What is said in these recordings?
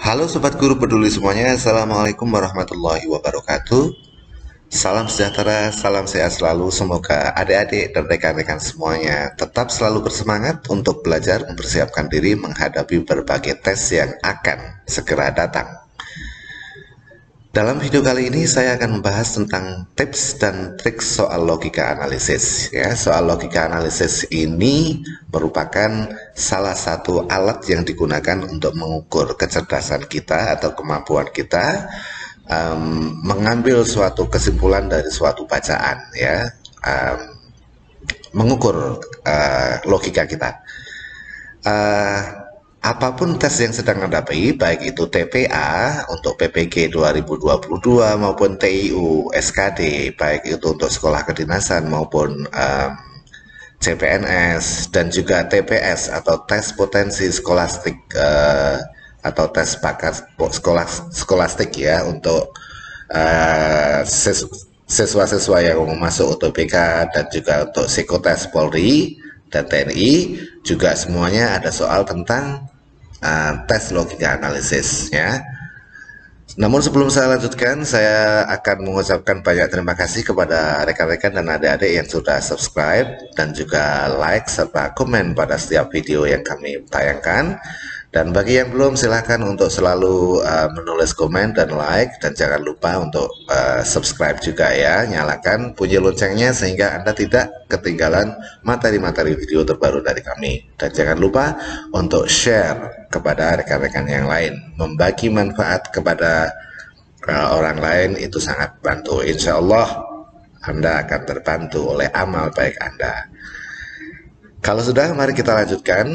Halo Sobat Guru Peduli semuanya, Assalamualaikum warahmatullahi wabarakatuh. Salam sejahtera, salam sehat selalu. Semoga adik-adik dan rekan-rekan semuanya tetap selalu bersemangat untuk belajar mempersiapkan diri menghadapi berbagai tes yang akan segera datang. Dalam video kali ini saya akan membahas tentang tips dan trik soal logika analisis. Ya, soal logika analisis ini merupakan salah satu alat yang digunakan untuk mengukur kecerdasan kita atau kemampuan kita mengambil suatu kesimpulan dari suatu bacaan, ya, mengukur logika kita. Apapun tes yang sedang hadapi, baik itu TPA untuk PPG 2022 maupun TIU SKD, baik itu untuk sekolah kedinasan maupun CPNS, dan juga TPS atau tes potensi skolastik atau tes bakat skolastik, ya, untuk siswa-siswa yang mau masuk UTBK dan juga untuk psikotes Polri dan TNI, juga semuanya ada soal tentang tes logika analisis, ya. Namun sebelum saya lanjutkan, saya akan mengucapkan banyak terima kasih kepada rekan-rekan dan adik-adik yang sudah subscribe dan juga like serta komen pada setiap video yang kami tayangkan. Dan bagi yang belum, silahkan untuk selalu menulis komen dan like, dan jangan lupa untuk subscribe juga, ya. Nyalakan bunyi loncengnya sehingga Anda tidak ketinggalan materi-materi video terbaru dari kami. Dan jangan lupa untuk share kepada rekan-rekan yang lain. Membagi manfaat kepada orang lain itu sangat bantu. Insya Allah Anda akan terbantu oleh amal baik Anda. Kalau sudah, mari kita lanjutkan.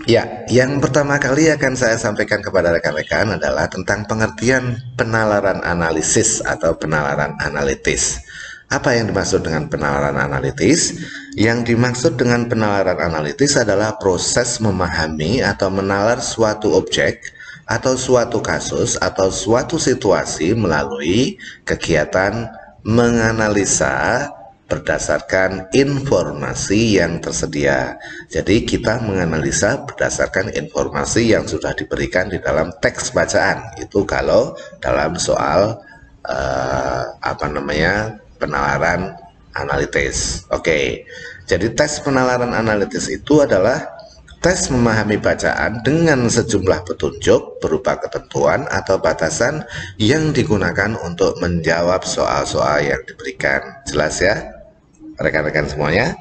Ya, yang pertama kali akan saya sampaikan kepada rekan-rekan adalah tentang pengertian penalaran analisis atau penalaran analitis. Apa yang dimaksud dengan penalaran analitis? Yang dimaksud dengan penalaran analitis adalah proses memahami atau menalar suatu objek atau suatu kasus atau suatu situasi melalui kegiatan menganalisa berdasarkan informasi yang tersedia. Jadi kita menganalisa berdasarkan informasi yang sudah diberikan di dalam teks bacaan. Itu kalau dalam soal penalaran analitis. Oke. Jadi tes penalaran analitis itu adalah tes memahami bacaan dengan sejumlah petunjuk berupa ketentuan atau batasan yang digunakan untuk menjawab soal-soal yang diberikan. Jelas, ya, rekan-rekan semuanya?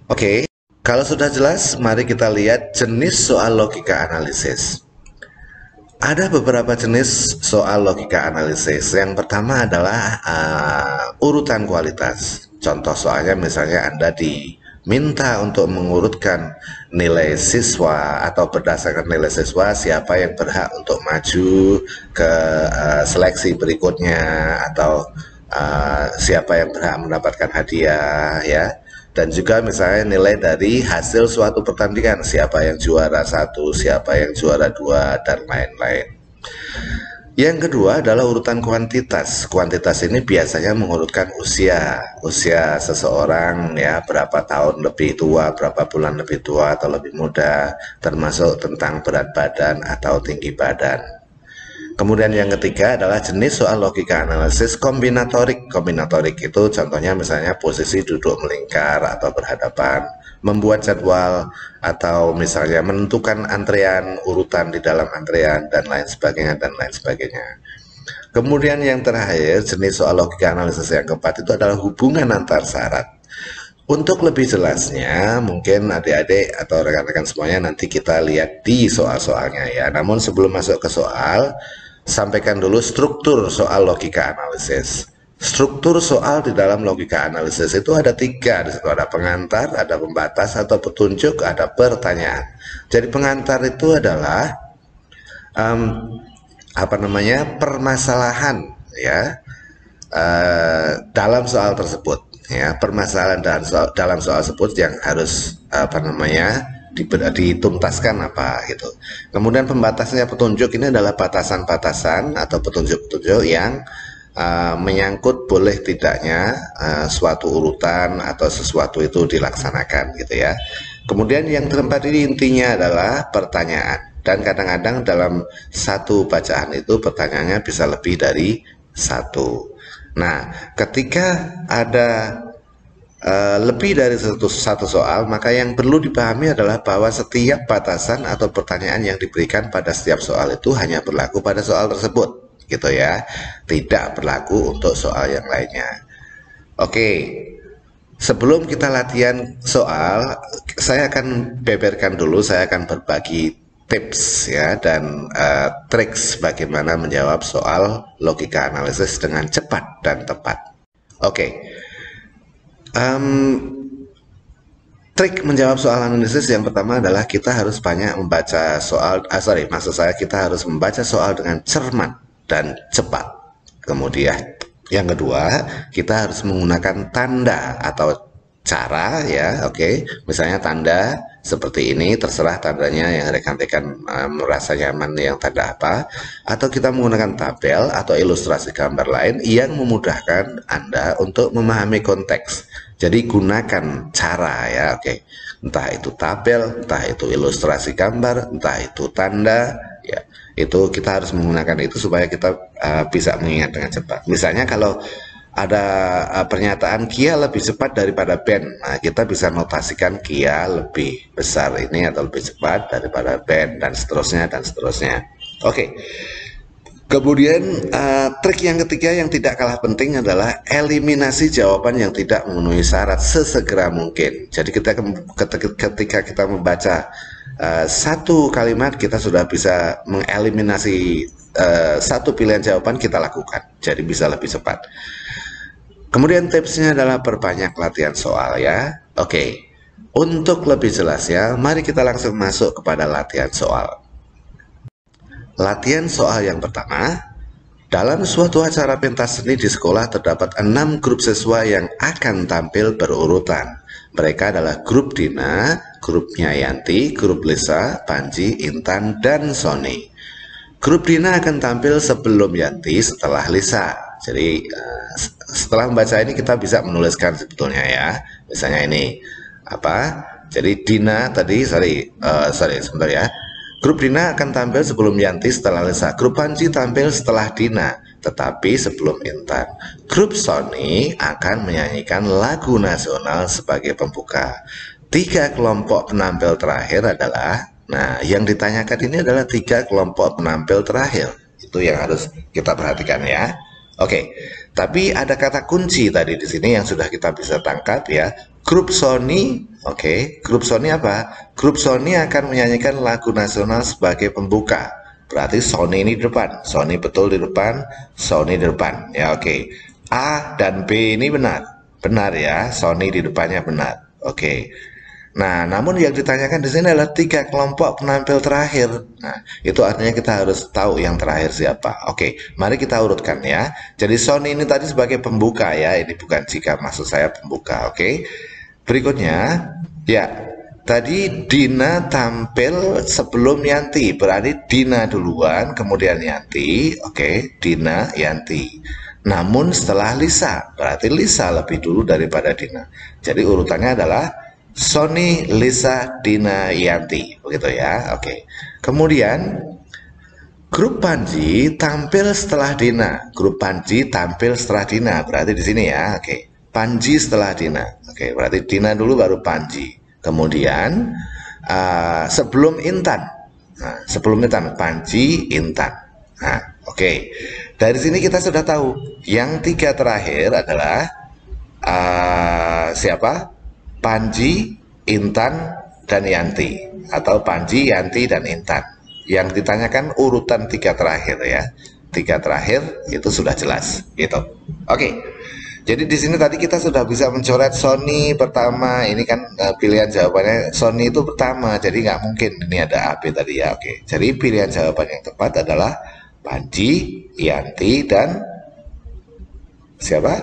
Oke, kalau sudah jelas, mari kita lihat jenis soal logika analisis. Ada beberapa jenis soal logika analisis. Yang pertama adalah urutan kualitas. Contoh soalnya misalnya Anda diminta untuk mengurutkan nilai siswa atau berdasarkan nilai siswa siapa yang berhak untuk maju ke seleksi berikutnya, atau siapa yang berhak mendapatkan hadiah, ya. Dan juga misalnya nilai dari hasil suatu pertandingan, siapa yang juara 1, siapa yang juara 2, dan lain-lain. Yang kedua adalah urutan kuantitas. Kuantitas ini biasanya mengurutkan usia seseorang, ya, berapa tahun lebih tua, berapa bulan lebih tua atau lebih muda, termasuk tentang berat badan atau tinggi badan. Kemudian yang ketiga adalah jenis soal logika analisis kombinatorik. Kombinatorik itu contohnya misalnya posisi duduk melingkar atau berhadapan, membuat jadwal, atau misalnya menentukan antrean, urutan di dalam antrean, dan lain sebagainya, dan lain sebagainya. Kemudian yang terakhir, jenis soal logika analisis yang keempat itu adalah hubungan antar syarat. Untuk lebih jelasnya, mungkin adik-adik atau rekan-rekan semuanya nanti kita lihat di soal-soalnya, ya. Namun sebelum masuk ke soal, sampaikan dulu struktur soal logika analisis. Struktur soal di dalam logika analisis itu ada 3. Di situ ada pengantar, ada pembatas atau petunjuk, ada pertanyaan. Jadi pengantar itu adalah permasalahan, ya, dalam soal tersebut, ya, permasalahan dalam soal tersebut yang harus dituntaskan apa gitu. Kemudian pembatasnya petunjuk ini adalah batasan-batasan atau petunjuk-petunjuk yang menyangkut boleh tidaknya suatu urutan atau sesuatu itu dilaksanakan, gitu, ya. Kemudian yang keempat ini intinya adalah pertanyaan. dan kadang-kadang dalam satu bacaan itu pertanyaannya bisa lebih dari satu. Nah, ketika ada lebih dari satu soal, maka yang perlu dipahami adalah bahwa setiap batasan atau pertanyaan yang diberikan pada setiap soal itu hanya berlaku pada soal tersebut, gitu ya, tidak berlaku untuk soal yang lainnya. Oke, sebelum kita latihan soal, saya akan beberkan dulu, saya akan berbagi tips ya dan triks bagaimana menjawab soal logika analisis dengan cepat dan tepat. Oke. Trik menjawab soal analisis yang pertama adalah kita harus banyak membaca soal, maksud saya kita harus membaca soal dengan cermat dan cepat. Kemudian yang kedua, kita harus menggunakan tanda atau cara ya, oke. Misalnya tanda seperti ini, terserah tandanya yang rekan-rekan merasa nyaman yang tanda apa, atau kita menggunakan tabel atau ilustrasi gambar lain yang memudahkan Anda untuk memahami konteks. Jadi gunakan cara ya, oke. Entah itu tabel, entah itu ilustrasi gambar, entah itu tanda, ya. Itu kita harus menggunakan itu supaya kita bisa mengingat dengan cepat. Misalnya kalau ada pernyataan Kia lebih cepat daripada Ben, nah kita bisa notasikan Kia lebih besar ini atau lebih cepat daripada Ben, dan seterusnya dan seterusnya. Oke. Kemudian trik yang ketiga yang tidak kalah penting adalah eliminasi jawaban yang tidak memenuhi syarat sesegera mungkin. Jadi ketika kita membaca satu kalimat, kita sudah bisa mengeliminasi satu pilihan jawaban, kita lakukan. Jadi bisa lebih cepat. Kemudian tipsnya adalah perbanyak latihan soal ya. Oke. Untuk lebih jelas ya, mari kita langsung masuk kepada latihan soal. Latihan soal yang pertama, dalam suatu acara pentas seni di sekolah terdapat 6 grup siswa yang akan tampil berurutan. Mereka adalah grup Dina, grupnya Yanti, grup Lisa, Panji, Intan, dan Sony. Grup Dina akan tampil sebelum Yanti, setelah Lisa. Jadi setelah membaca ini kita bisa menuliskan sebetulnya ya. Misalnya ini apa? Jadi Dina tadi, sebentar ya. Grup Dina akan tampil sebelum Yanti, setelah Lisa. Grup Panji tampil setelah Dina, tetapi sebelum Intan. Grup Sony akan menyanyikan lagu nasional sebagai pembuka. 3 kelompok penampil terakhir adalah, nah yang ditanyakan ini adalah 3 kelompok penampil terakhir. Itu yang harus kita perhatikan ya. Oke, tapi ada kata kunci tadi di sini yang sudah kita bisa tangkap ya. Grup Sony, oke, grup Sony apa? Grup Sony akan menyanyikan lagu nasional sebagai pembuka. Berarti Sony ini di depan, Sony betul di depan, Sony di depan. Ya oke. A dan B ini benar ya. Sony di depannya benar. Oke. Nah, namun yang ditanyakan di sini adalah 3 kelompok penampil terakhir. Nah, itu artinya kita harus tahu yang terakhir siapa. Oke, mari kita urutkan ya. Jadi Sony ini tadi sebagai pembuka ya. Ini bukan jika, maksud saya pembuka. Oke. Berikutnya, ya, tadi Dina tampil sebelum Yanti, berarti Dina duluan, kemudian Yanti, oke, Dina, Yanti. Namun setelah Lisa, berarti Lisa lebih dulu daripada Dina. Jadi urutannya adalah Sony, Lisa, Dina, Yanti, begitu ya, oke. Kemudian grup Panji tampil setelah Dina, grup Panji tampil setelah Dina, berarti di sini ya, oke. Panji setelah Dina. Oke, berarti Dina dulu baru Panji. Kemudian sebelum Intan. Nah, sebelum Intan Panji, Intan. Nah, oke. Dari sini kita sudah tahu yang 3 terakhir adalah siapa? Panji, Intan, dan Yanti, atau Panji, Yanti, dan Intan. Yang ditanyakan urutan 3 terakhir ya. 3 terakhir itu sudah jelas gitu. Oke. Jadi di sini tadi kita sudah bisa mencoret Sony pertama. Ini kan pilihan jawabannya Sony itu pertama. Jadi nggak mungkin ini ada AB tadi ya. Oke. Jadi pilihan jawaban yang tepat adalah Panji, Yanti, dan siapa?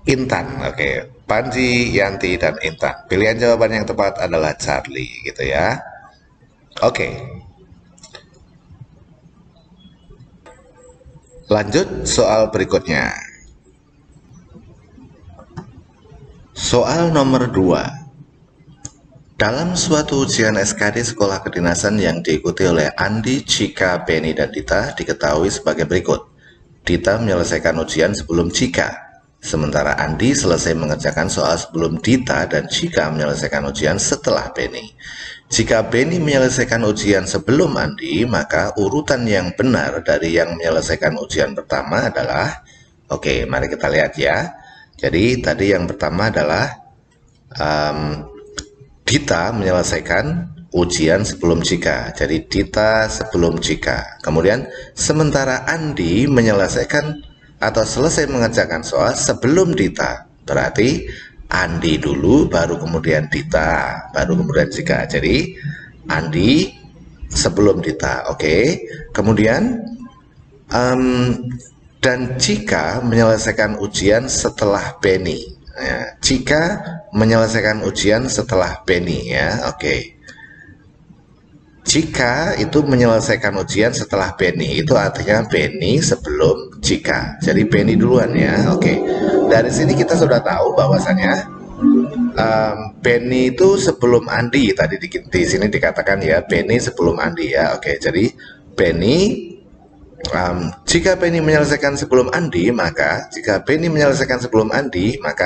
Intan. Oke. Panji, Yanti, dan Intan. Pilihan jawaban yang tepat adalah Charlie gitu ya. Oke. Lanjut soal berikutnya. Soal nomor 2. Dalam suatu ujian SKD sekolah kedinasan yang diikuti oleh Andi, Cika, Benny, dan Dita diketahui sebagai berikut. Dita menyelesaikan ujian sebelum Cika, sementara Andi selesai mengerjakan soal sebelum Dita dan Cika menyelesaikan ujian setelah Benny. Jika Benny menyelesaikan ujian sebelum Andi, maka urutan yang benar dari yang menyelesaikan ujian pertama adalah, oke, mari kita lihat ya. Jadi tadi yang pertama adalah Dita menyelesaikan ujian sebelum Cika. Jadi Dita sebelum Cika. Kemudian sementara Andi menyelesaikan atau selesai mengerjakan soal sebelum Dita. Berarti Andi dulu, baru kemudian Dita, baru kemudian Cika. Jadi Andi sebelum Dita. Oke. Kemudian dan Cika menyelesaikan ujian setelah Benny. Ya, Cika menyelesaikan ujian setelah Benny ya. Oke. Cika itu menyelesaikan ujian setelah Benny. Itu artinya Benny sebelum Cika. Jadi Benny duluan ya. Oke. Dari sini kita sudah tahu bahwasannya Benny itu sebelum Andi. Tadi di sini dikatakan ya, Benny sebelum Andi ya. Oke. Jadi Benny jika Benny menyelesaikan sebelum Andi, maka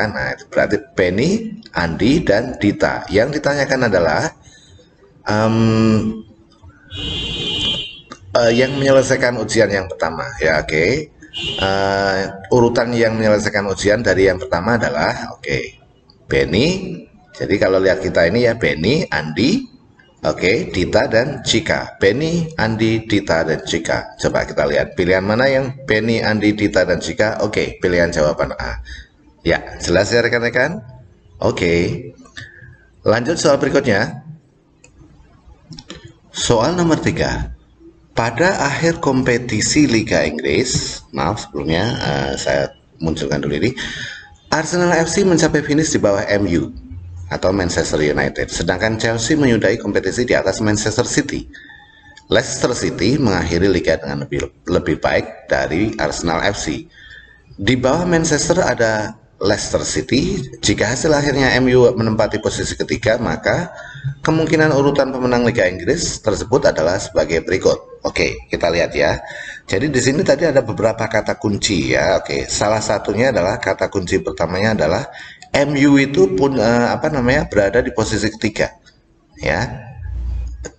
nah itu berarti Benny, Andi, dan Dita. Yang ditanyakan adalah yang menyelesaikan ujian yang pertama ya. Oke. Urutan yang menyelesaikan ujian dari yang pertama adalah Benny. Jadi kalau lihat kita ini ya, Benny, Andi, Dita dan Cika. Benny, Andi, Dita, dan Cika. Coba kita lihat pilihan mana yang Benny, Andi, Dita, dan Cika. Pilihan jawaban A. Ya, jelas ya rekan-rekan? Lanjut soal berikutnya. Soal nomor 3. Pada akhir kompetisi Liga Inggris, maaf sebelumnya saya munculkan dulu ini, Arsenal FC mencapai finish di bawah MU atau Manchester United, sedangkan Chelsea menyudahi kompetisi di atas Manchester City. Leicester City mengakhiri liga dengan lebih baik dari Arsenal FC. Di bawah Manchester ada Leicester City. Jika hasil akhirnya MU menempati posisi ketiga, maka kemungkinan urutan pemenang Liga Inggris tersebut adalah sebagai berikut. Kita lihat ya. Jadi di sini tadi ada beberapa kata kunci ya. Salah satunya adalah kata kunci pertamanya adalah MU itu pun berada di posisi ketiga ya.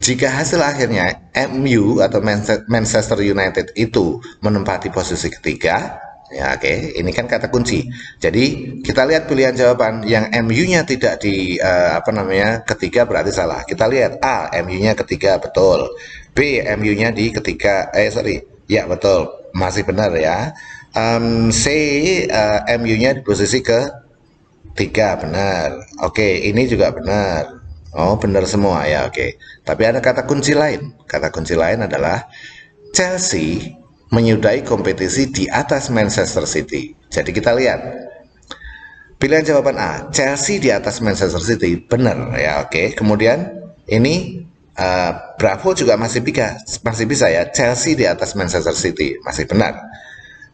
Jika hasil akhirnya MU atau Manchester United itu menempati posisi ketiga ya, ini kan kata kunci. Jadi kita lihat pilihan jawaban yang MU-nya tidak di ketiga berarti salah. Kita lihat A, MU-nya ketiga, betul. B, MU-nya di ketiga, ya betul, masih benar ya. C, MU-nya di posisi ke 3, benar. Ini juga benar. Benar semua ya. Tapi ada kata kunci lain. Kata kunci lain adalah Chelsea menyudahi kompetisi di atas Manchester City. Jadi kita lihat pilihan jawaban A, Chelsea di atas Manchester City, benar ya. Kemudian ini Bravo juga masih bisa ya, Chelsea di atas Manchester City, masih benar.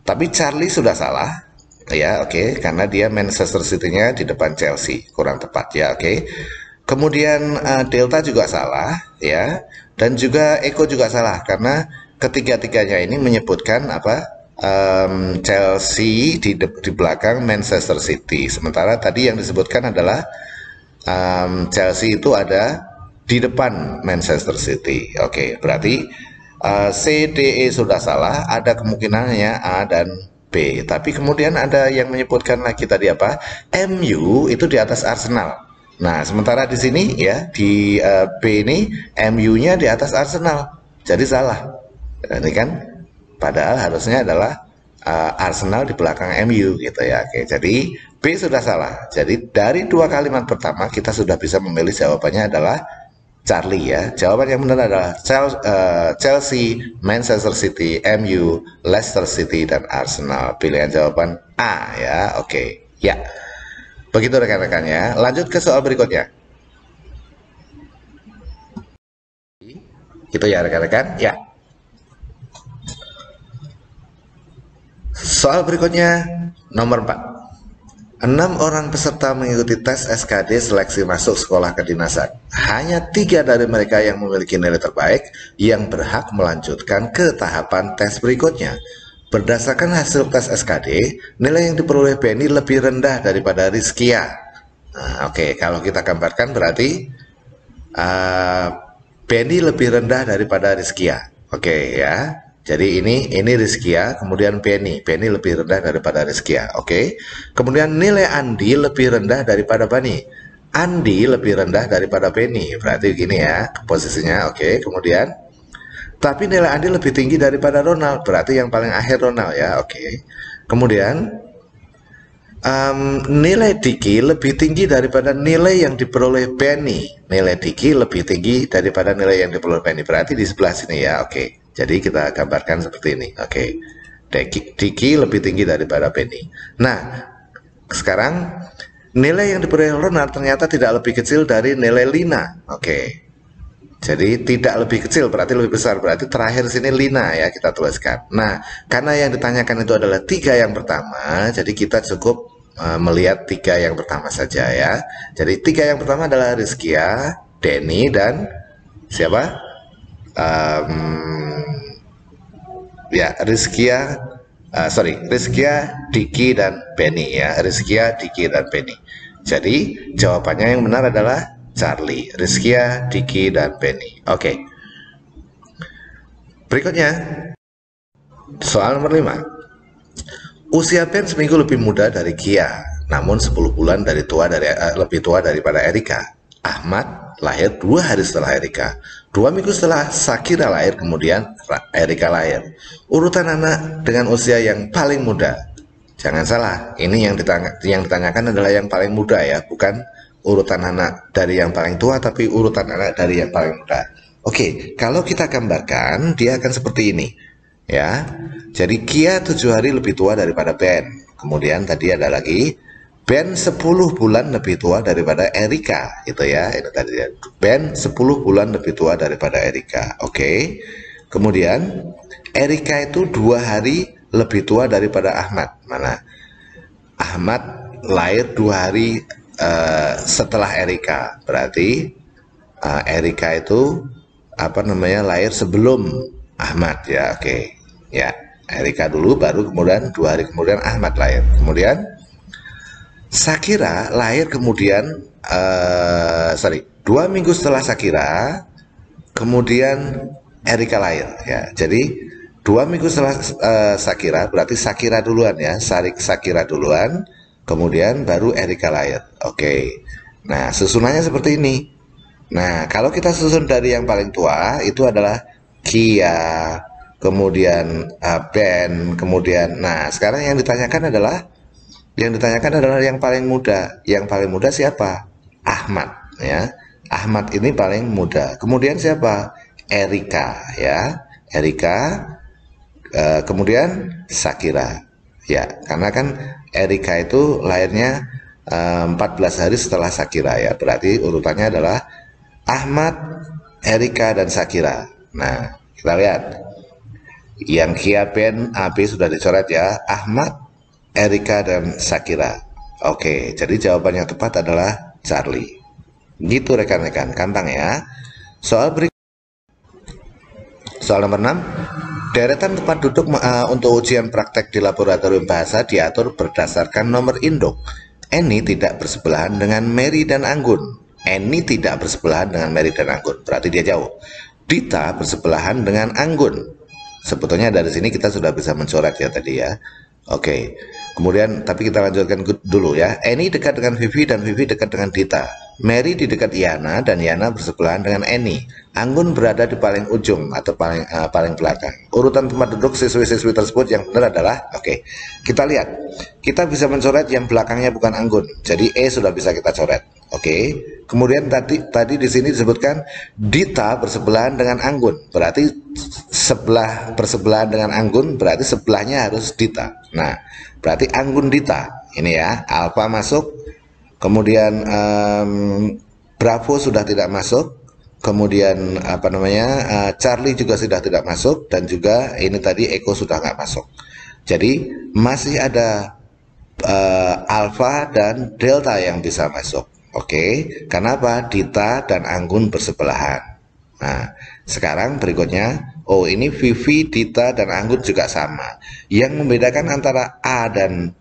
Tapi Charlie sudah salah ya. Karena dia Manchester City-nya di depan Chelsea, kurang tepat ya. Kemudian Delta juga salah ya, dan juga Eko juga salah karena ketiga-tiganya ini menyebutkan Chelsea di belakang Manchester City. Sementara tadi yang disebutkan adalah Chelsea itu ada di depan Manchester City. Berarti C, D, E sudah salah. Ada kemungkinannya A dan B. Tapi kemudian ada yang menyebutkan lagi tadi MU itu di atas Arsenal. Nah, sementara di sini ya di B ini MU-nya di atas Arsenal. Jadi salah. Ini kan padahal harusnya adalah Arsenal di belakang MU gitu ya. Jadi B sudah salah. Jadi dari dua kalimat pertama kita sudah bisa memilih jawabannya adalah Charlie ya. Jawaban yang benar adalah Chelsea, Manchester City, MU, Leicester City, dan Arsenal. Pilihan jawaban A ya. Ya. Begitu rekan-rekan ya. Lanjut ke soal berikutnya. Itu ya rekan-rekan. Ya. Soal berikutnya nomor 4. 6 orang peserta mengikuti tes SKD seleksi masuk sekolah kedinasan. Hanya 3 dari mereka yang memiliki nilai terbaik yang berhak melanjutkan ke tahapan tes berikutnya. Berdasarkan hasil tes SKD, nilai yang diperoleh Benny lebih rendah daripada Rizkia. Nah, oke, kalau kita gambarkan berarti Benny lebih rendah daripada Rizkia. Oke ya. Jadi ini Rizkia, kemudian Benny lebih rendah daripada Rizkia. Oke. Kemudian nilai Andi lebih rendah daripada Bani. Andi lebih rendah daripada Benny. Berarti gini ya posisinya. Oke. Kemudian tapi nilai Andi lebih tinggi daripada Ronald. Berarti yang paling akhir Ronald ya. Oke. Kemudian nilai Diki lebih tinggi daripada nilai yang diperoleh Benny. Nilai Diki lebih tinggi daripada nilai yang diperoleh Benny. Berarti di sebelah sini ya. Oke. Jadi kita gambarkan seperti ini. Oke. Diki lebih tinggi daripada Benny. Nah, sekarang nilai yang diperoleh Ronald ternyata tidak lebih kecil dari nilai Lina. Oke. Jadi tidak lebih kecil berarti lebih besar. Berarti terakhir sini Lina ya kita tuliskan. Nah, karena yang ditanyakan itu adalah 3 yang pertama, jadi kita cukup melihat 3 yang pertama saja ya. Jadi 3 yang pertama adalah Rizkia, Denny, dan siapa? Ya, Rizkia, Diki, dan Benny ya. Rizkia, Diki, dan Benny. Jadi jawabannya yang benar adalah Charlie, Rizkia, Diki, dan Benny. Oke. Berikutnya soal nomor 5. Usia Ben seminggu lebih muda dari Kia, namun 10 bulan lebih tua daripada Erika. Ahmad lahir 2 hari setelah Erika. 2 minggu setelah Sakira lahir, kemudian Erika lahir. Urutan anak dengan usia yang paling muda. Jangan salah, ini yang ditanyakan adalah yang paling muda ya, bukan urutan anak dari yang paling tua, tapi urutan anak dari yang paling muda. Oke, kalau kita gambarkan, dia akan seperti ini. Ya, jadi Kia 7 hari lebih tua daripada Ben. Kemudian tadi ada lagi Ben 10 bulan lebih tua daripada Erika, gitu ya. Ini tadi Ben 10 bulan lebih tua daripada Erika. Oke. Kemudian Erika itu 2 hari lebih tua daripada Ahmad. Mana? Ahmad lahir 2 hari setelah Erika. Berarti Erika itu lahir sebelum Ahmad ya. Oke. Ya, Erika dulu baru kemudian 2 hari kemudian Ahmad lahir. Kemudian Sakira lahir kemudian 2 minggu setelah Sakira, kemudian Erika lahir ya. Jadi 2 minggu setelah Sakira, berarti Sakira duluan ya, Sakira duluan, kemudian baru Erika lahir. Oke. Nah, susunannya seperti ini. Nah, kalau kita susun dari yang paling tua itu adalah Kia, kemudian Ben, kemudian sekarang yang ditanyakan adalah yang paling muda. Yang paling muda siapa? Ahmad ya. Ahmad ini paling muda. Kemudian siapa? Erika ya. Erika, kemudian Sakira ya. Karena kan Erika itu lahirnya 14 hari setelah Sakira ya. Berarti urutannya adalah Ahmad, Erika, dan Sakira. Nah, kita lihat. Yang Kia, Ben, AB sudah dicoret ya. Ahmad, Erika, dan Sakira. Oke, jadi jawaban yang tepat adalah Charlie. Gitu rekan-rekan, gampang ya. Soal nomor 6. Deretan tempat duduk untuk ujian praktek di laboratorium bahasa diatur berdasarkan nomor induk. Eni tidak bersebelahan dengan Mary dan Anggun. Eni tidak bersebelahan dengan Mary dan Anggun, berarti dia jauh. Dita bersebelahan dengan Anggun. Sebetulnya dari sini kita sudah bisa mencoret ya tadi ya. Oke. Kemudian tapi kita lanjutkan dulu ya. Eni dekat dengan Vivi dan Vivi dekat dengan Dita. Mary di dekat Yana dan Yana bersebelahan dengan Eni. Anggun berada di paling ujung atau paling belakang. Urutan tempat duduk siswi-siswi tersebut yang benar adalah kita lihat. Kita bisa mencoret yang belakangnya bukan Anggun. Jadi E sudah bisa kita coret. Oke. Kemudian tadi di sini disebutkan Dita bersebelahan dengan Anggun. Berarti bersebelahan dengan Anggun berarti sebelahnya harus Dita. Nah, berarti Anggun Dita. Ini ya, Alfa masuk. Kemudian Bravo sudah tidak masuk. Kemudian Charlie juga sudah tidak masuk, dan juga ini tadi Eko sudah nggak masuk. Jadi masih ada alfa dan delta yang bisa masuk. Oke, kenapa Dita dan Anggun bersebelahan? Nah, sekarang berikutnya, oh ini Vivi, Dita, dan Anggun juga sama. Yang membedakan antara A dan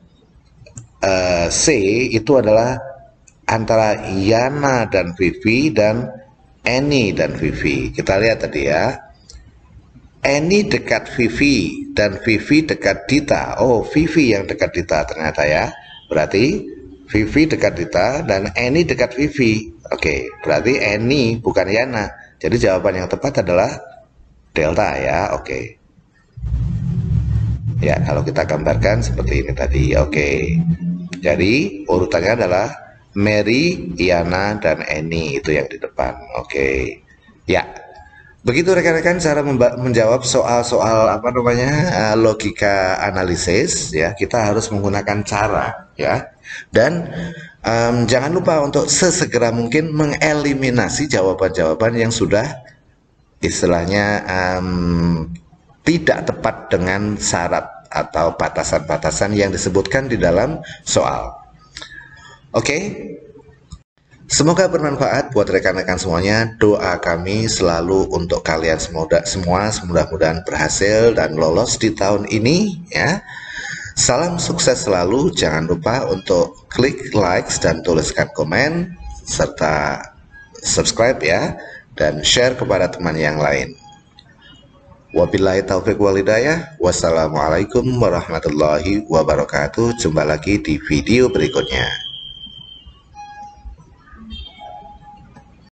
C itu adalah antara Yana dan Vivi dan Eni dan Vivi. Kita lihat tadi ya. Eni dekat Vivi dan Vivi dekat Dita. Oh, Vivi yang dekat Dita ternyata ya. Berarti Vivi dekat Dita dan Eni dekat Vivi. Oke, berarti Eni bukan Yana. Jadi jawaban yang tepat adalah delta ya. Oke. Ya, kalau kita gambarkan seperti ini tadi. Oke. Jadi urutannya adalah Mary, Yana, dan Eni itu yang di depan. Oke. Ya. Begitu rekan-rekan cara menjawab soal-soal logika analisis ya. Kita harus menggunakan cara ya. Dan jangan lupa untuk sesegera mungkin mengeliminasi jawaban-jawaban yang sudah istilahnya tidak tepat dengan syarat atau batasan-batasan yang disebutkan di dalam soal. Oke. Semoga bermanfaat buat rekan-rekan semuanya. Doa kami selalu untuk kalian semua mudah-mudahan berhasil dan lolos di tahun ini ya. Salam sukses selalu. Jangan lupa untuk klik like dan tuliskan komen serta subscribe ya dan share kepada teman yang lain. Wabillahi taufiq wal hidayah. Wassalamualaikum warahmatullahi wabarakatuh. Jumpa lagi di video berikutnya.